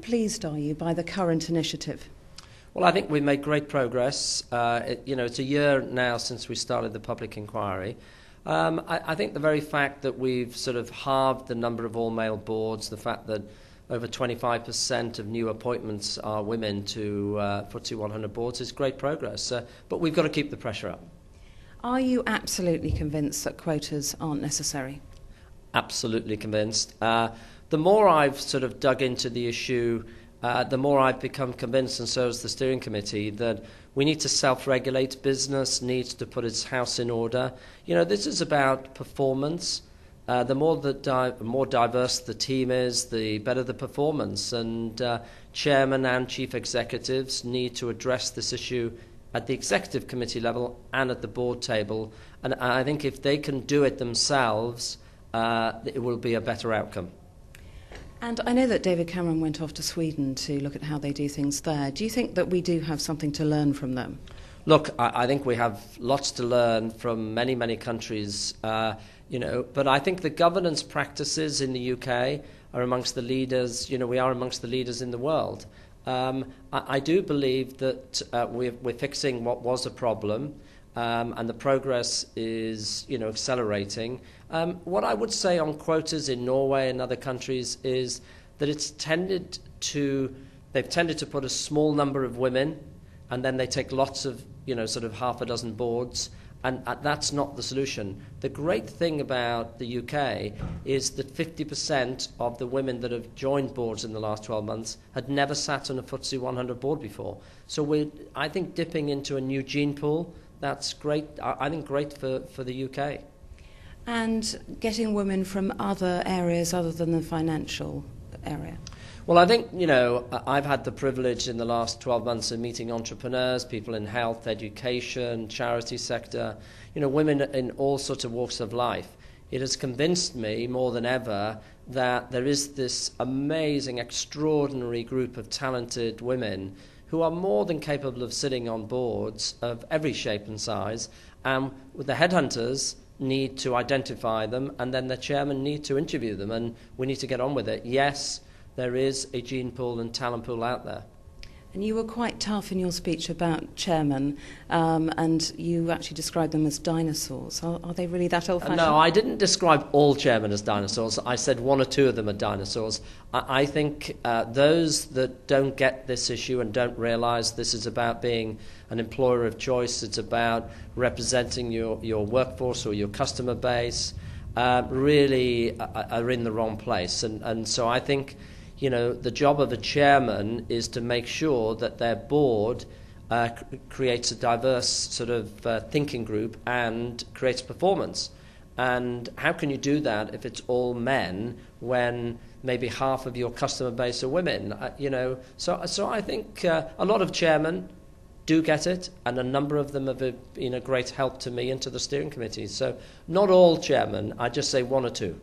pleased are you by the current initiative? Well, I think we've made great progress. It's a year now since we started the public inquiry. I think the very fact that we've sort of halved the number of all-male boards, the fact that over 25% of new appointments are women to FTSE 100 boards is great progress. But we've got to keep the pressure up. Are you absolutely convinced that quotas aren't necessary? Absolutely convinced. The more I've sort of dug into the issue, the more I've become convinced, and so has the steering committee, that we need to self-regulate. Business needs to put its house in order. You know, this is about performance. The more diverse the team is, the better the performance. And chairman and chief executives need to address this issue at the executive committee level and at the board table. And I think if they can do it themselves, it will be a better outcome. And I know that David Cameron went off to Sweden to look at how they do things there. Do you think that we do have something to learn from them? Look, I think we have lots to learn from many, many countries, but I think the governance practices in the UK are amongst the leaders. We are amongst the leaders in the world. I do believe that we're fixing what was a problem, and the progress is, accelerating. What I would say on quotas in Norway and other countries is that they've tended to put a small number of women, and then they take lots of, sort of half a dozen boards, and that's not the solution. The great thing about the UK is that 50% of the women that have joined boards in the last 12 months had never sat on a FTSE 100 board before. So we're, I think, dipping into a new gene pool. That's great. I think great for the UK. And getting women from other areas other than the financial area? Well, I think, I've had the privilege in the last 12 months of meeting entrepreneurs, people in health, education, charity sector, women in all sorts of walks of life. It has convinced me more than ever that there is this amazing, extraordinary group of talented women who are more than capable of sitting on boards of every shape and size. With the headhunters need to identify them, and then the chairman need to interview them, and we need to get on with it. Yes, there is a gene pool and talent pool out there. And you were quite tough in your speech about chairmen, and you actually described them as dinosaurs. Are they really that old-fashioned? No, I didn't describe all chairmen as dinosaurs. I said one or two of them are dinosaurs. I think those that don't get this issue and don't realise this is about being an employer of choice, it's about representing your workforce or your customer base, really are in the wrong place. And so I think the job of a chairman is to make sure that their board creates a diverse sort of thinking group and creates performance. And how can you do that if it's all men when maybe half of your customer base are women? So I think a lot of chairmen do get it, and a number of them have been a great help to me and to the steering committee. So not all chairmen, I just say one or two.